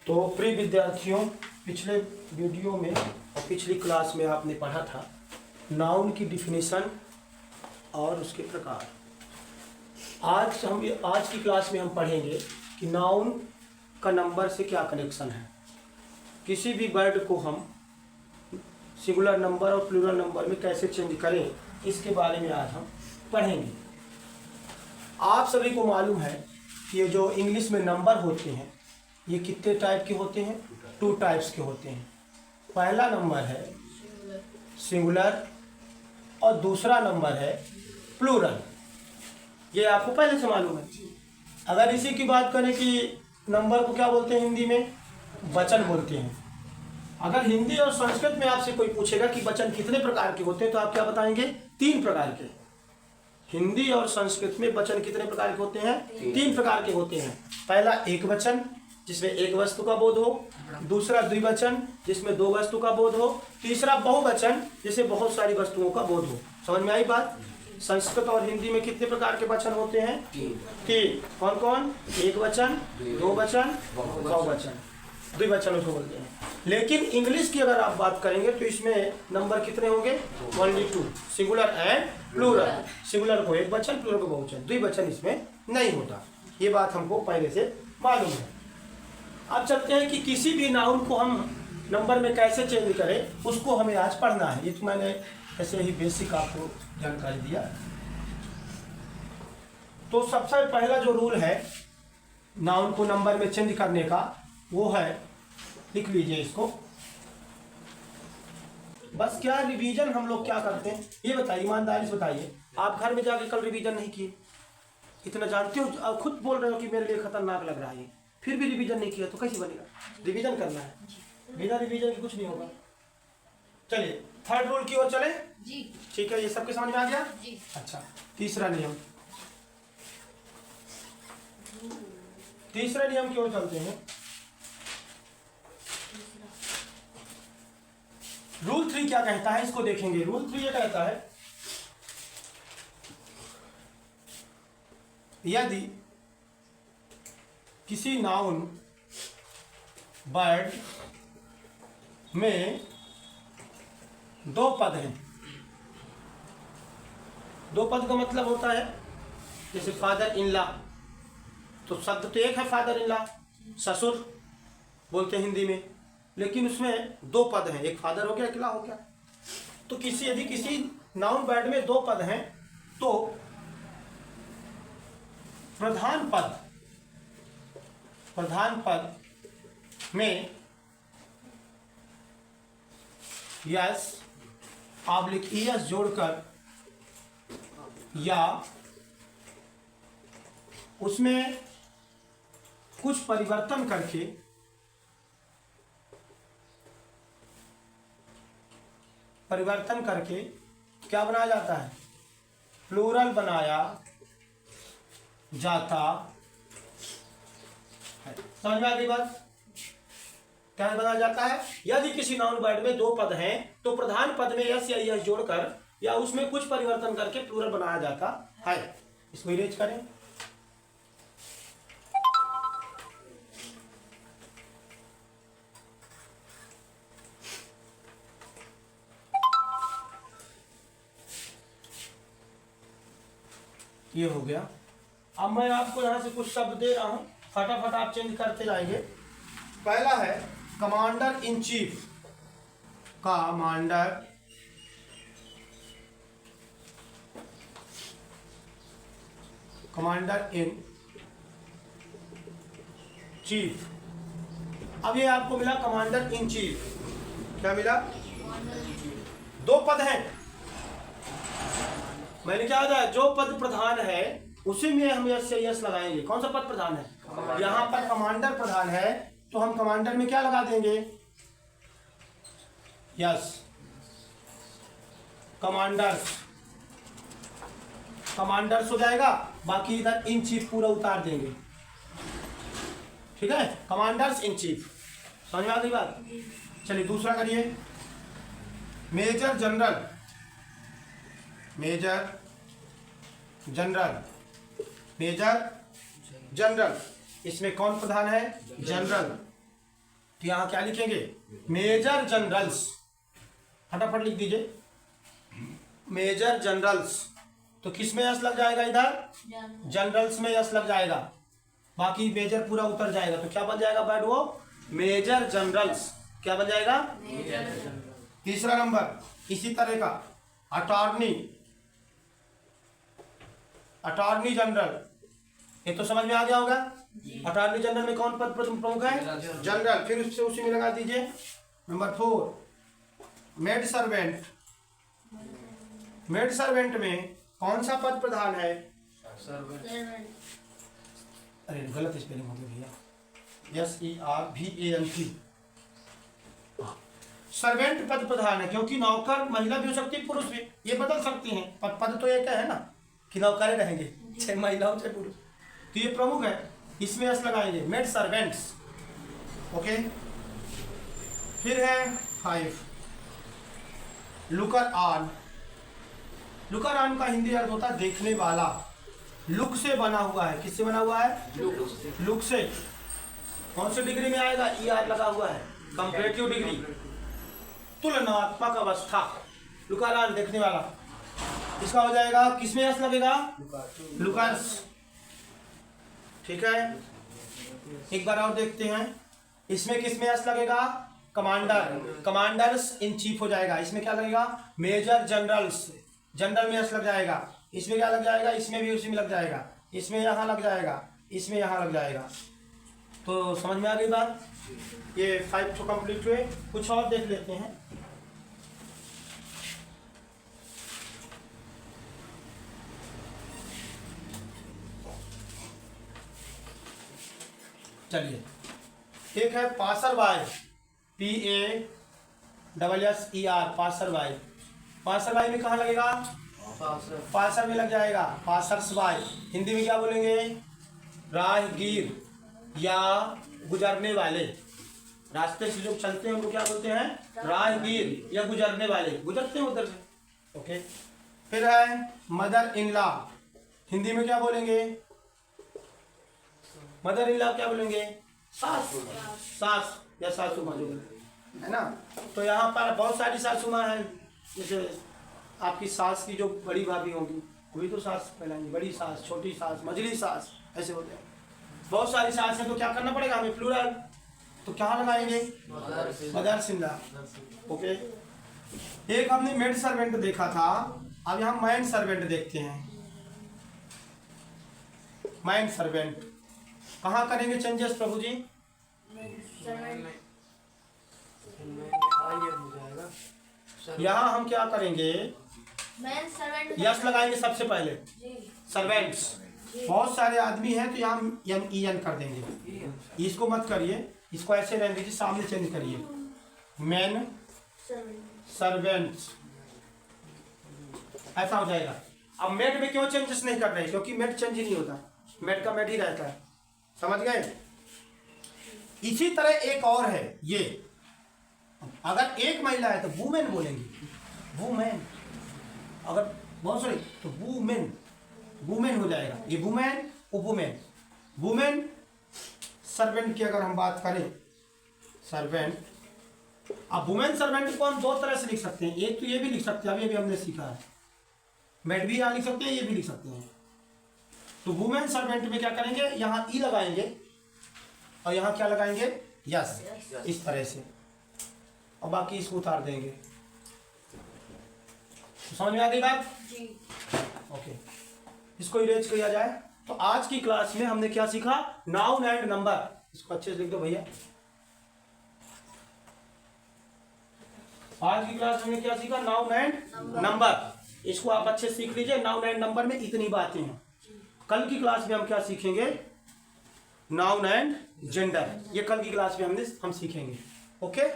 तो प्रिय विद्यार्थियों, पिछले वीडियो में और पिछली क्लास में आपने पढ़ा था नाउन की डिफिनीशन और उसके प्रकार। आज की क्लास में हम पढ़ेंगे कि नाउन का नंबर से क्या कनेक्शन है। किसी भी वर्ड को हम सिंगुलर नंबर और प्लूरल नंबर में कैसे चेंज करें, इसके बारे में आज हम पढ़ेंगे। आप सभी को मालूम है कि ये जो इंग्लिश में नंबर होते हैं ये कितने टाइप के होते हैं? 2 टाइप्स के होते हैं। पहला नंबर है सिंगुलर और दूसरा नंबर है प्लूरल। ये आपको पहले से मालूम है। अगर इसी की बात करें कि नंबर को क्या बोलते हैं हिंदी में? वचन बोलते हैं। अगर हिंदी और संस्कृत में आपसे कोई पूछेगा कि वचन कितने प्रकार के होते हैं तो आप क्या बताएंगे? 3 प्रकार के। हिंदी और संस्कृत में वचन कितने प्रकार के होते हैं? 3 प्रकार के होते हैं। पहला एक वचन जिसमें एक वस्तु का बोध हो, दूसरा द्विवचन जिसमें 2 वस्तु का बोध हो, तीसरा बहुवचन जिसमें बहुत सारी वस्तुओं का बोध हो। समझ में आई बात? संस्कृत और हिंदी में कितने प्रकार के वचन होते हैं? 3। कौन कौन? एक वचन, 2 वचन, बहुवचन, द्विवचन उसको बोलते हैं। लेकिन इंग्लिश की अगर आप बात करेंगे तो इसमें नंबर कितने होंगे? Only 2, singular and plural. Singular को एक वचन, प्लूरल को बहुवचन, द्विवचन इसमें नहीं होता। ये बात हमको पहले से मालूम है। अब चलते हैं कि किसी भी नाउन को हम नंबर में कैसे चेंज करें, उसको हमें आज पढ़ना है। ये तो मैंने ऐसे ही बेसिक आपको जानकारी दिया। तो सबसे पहला जो रूल है नाउन को नंबर में चेंज करने का, वो है, लिख लीजिए इसको। बस क्या रिवीजन हम लोग क्या करते हैं ये बताइए, ईमानदारी से बताइए। आप घर में जाके कल रिवीजन नहीं किए, इतना जानते हो, आप खुद बोल रहे हो कि मेरे लिए खतरनाक लग रहा है, फिर भी रिवीजन नहीं किया तो कैसे बनेगा? रिवीजन करना है, बिना रिवीजन के कुछ नहीं होगा। चलिए थर्ड रूल की ओर चले जी। ठीक है, ये सबके समझ में आ गया जी। अच्छा, तीसरा नियम की ओर चलते हैं। रूल 3 क्या कहता है इसको देखेंगे। रूल 3 ये कहता है यदि किसी नाउन वर्ड में 2 पद हैं। 2 पद का मतलब होता है जैसे फादर इन लॉ, तो शब्द तो एक है फादर इन लॉ, ससुर बोलते हैं हिंदी में, लेकिन उसमें 2 पद हैं, एक फादर हो गया, एक लॉ हो गया। तो यदि किसी नाउन वर्ड में 2 पद हैं तो प्रधान पद में यस ऑब्लिक ईएस जोड़कर या उसमें कुछ परिवर्तन करके क्या बनाया जाता है? प्लूरल बनाया जाता है। समझ में आ गई बात? क्या बनाया जाता है? यदि किसी नाउन वर्ड में 2 पद हैं तो प्रधान पद में यस या यस जोड़कर या उसमें कुछ परिवर्तन करके प्लूरल बनाया जाता है। इसको इरेज करें। ये हो गया। अब मैं आपको यहां से कुछ शब्द दे रहा हूं, फटाफट आप चेंज करते जाएंगे। पहला है commander in chief. Commander in chief. अब ये आपको मिला कमांडर इन चीफ। क्या मिला? 2 पद हैं। मैंने क्या बताया? जो पद प्रधान है उसी में हम यस से यस लगाएंगे। कौन सा पद प्रधान है? यहाँ पर कमांडर प्रधान है तो हम कमांडर में क्या लगा देंगे? यस। कमांडर्स हो जाएगा, बाकी इधर इन चीफ पूरा उतार देंगे। ठीक है, कमांडर्स इन चीफ। समझ में आ गई बात? चलिए दूसरा करिए। Major general. इसमें कौन प्रधान है? जनरल। तो यहाँ क्या लिखेंगे, मेजर जनरल्स, फटाफट लिख दीजिए मेजर जनरल्स। तो किस में यस लग जाएगा, इधर जनरल्स में यस लग जाएगा, बाकी मेजर पूरा उतर जाएगा। तो क्या बन जाएगा वर्ड वो, मेजर जनरल्स। क्या बन जाएगा, तीसरा नंबर इसी तरह का अटॉर्नी, अटॉर्नी जनरल, ये तो समझ में आ गया होगा। अटॉर्नी जनरल में कौन पद प्रमुख है, जनरल। फिर उससे उसी में लगा दीजिए number 4 maid servant. Maid servant में कौन सा पद प्रधान है, अरे गलत स्पेलिंग हो गई भैया, SERVANT। सर्वेंट पद प्रधान है, क्योंकि नौकर महिला भी हो सकती है, पुरुष भी, ये बदल सकती हैं, पर पद तो एक है ना कि नौकरें रहेंगे, चाहे महिला हो चाहे पुरुष। तो ये प्रमुख है, इसमें यस लगाएंगे, मेड सर्वेंट्स। ओके, फिर है 5 लुकर ऑन। लुकर ऑन का हिंदी अर्थ होता है देखने वाला। लुक से बना हुआ है, किससे बना हुआ है, लुक से। कौन सी डिग्री में आएगा, ER लगा हुआ है, कंपैरेटिव डिग्री, तुलनात्मक अवस्था। लुकर ऑन देखने वाला, इसका हो जाएगा, किसमें यस लगेगा, लुकर्स। ठीक है, एक बार और देखते हैं, इसमें किसमें यस लगेगा, कमांडर, कमांडर्स इन चीफ हो जाएगा। इसमें क्या लगेगा, मेजर जनरल्स, जनरल में यस लग जाएगा। इसमें क्या लग जाएगा, इसमें भी उसी में लग जाएगा, इसमें यहाँ लग जाएगा, इसमें यहाँ लग जाएगा। तो समझ में आ गई बात। ये 5 तो कंप्लीट हुए, कुछ और देख लेते हैं। चलिए, एक है passer by, PASSER, passer by. Passer by में कहाँ लगेगा, पासर में लग जाएगा, पासर्स बाय। हिंदी में क्या बोलेंगे, राहगीर या गुजरने वाले, रास्ते से जो चलते हैं उनको क्या बोलते हैं, राहगीर या गुजरने वाले, गुजरते हैं उधर से। ओके, फिर है मदर इन लॉ। हिंदी में क्या बोलेंगे, मदर इन लॉ क्या बोलेंगे, सास, सास या सासू माँ जो है ना। तो यहाँ पर बहुत सारी सासू माँ है, जैसे आपकी सास की जो बड़ी भाभी होंगी वही तो सास कहलाएंगी, बड़ी सास, छोटी सास, मझली सास, ऐसे होते हैं। बहुत सारी सास है, तो क्या करना पड़ेगा हमें, प्लूरल। तो क्या लगाएंगे, मदर इन लॉ। ओके, एक हमने मेड सर्वेंट देखा था, अब यहाँ मैन सर्वेंट देखते हैं। मैन सर्वेंट कहाँ करेंगे चेंजेस प्रभु जी, यहाँ हम क्या करेंगे, यस लगाएंगे सबसे पहले, सर्वेंट्स। बहुत सारे आदमी हैं तो यहाँ EN कर देंगे, इसको मत करिए, इसको ऐसे रहने दीजिए, सामने चेंज करिए, मैन सर्वेंट्स, ऐसा हो जाएगा। अब मेड में क्यों चेंजेस नहीं कर रहे, क्योंकि मेड चेंज ही नहीं होता, मेड का मेड ही रहता है, समझ गए। इसी तरह एक और है, ये अगर एक महिला है तो वुमेन बोलेंगे, वुमेन। अगर बहुत सॉरी तो वुमेन, वुमेन हो जाएगा, ये वुमेन वुमेन। वुमेन सर्वेंट की अगर हम बात करें, सर्वेंट, अब वुमेन सर्वेंट को हम दो तरह से लिख सकते हैं, एक तो ये भी लिख सकते हैं, अभी अभी हमने सीखा है, मेड भी यहाँ लिख सकते हैं, ये भी लिख सकते हैं। तो वुमेन सर्वेंट में क्या करेंगे, यहाँ ई लगाएंगे और यहाँ क्या लगाएंगे, यस, इस तरह से, और बाकी इसको उतार देंगे। तो समझ में आ गई बात जी। ओके, इसको इरेज किया जाए। तो आज की क्लास में हमने क्या सीखा, नाउन एंड नंबर। इसको अच्छे से लिख दो भैया। आज की क्लास में हमने क्या सीखा, नाउन एंड नंबर। इसको आप अच्छे से सीख लीजिए। नाउन एंड नंबर में इतनी बातें हैं। कल की क्लास में हम क्या सीखेंगे, नाउन एंड जेंडर। ये कल की क्लास में हम सीखेंगे। ओके।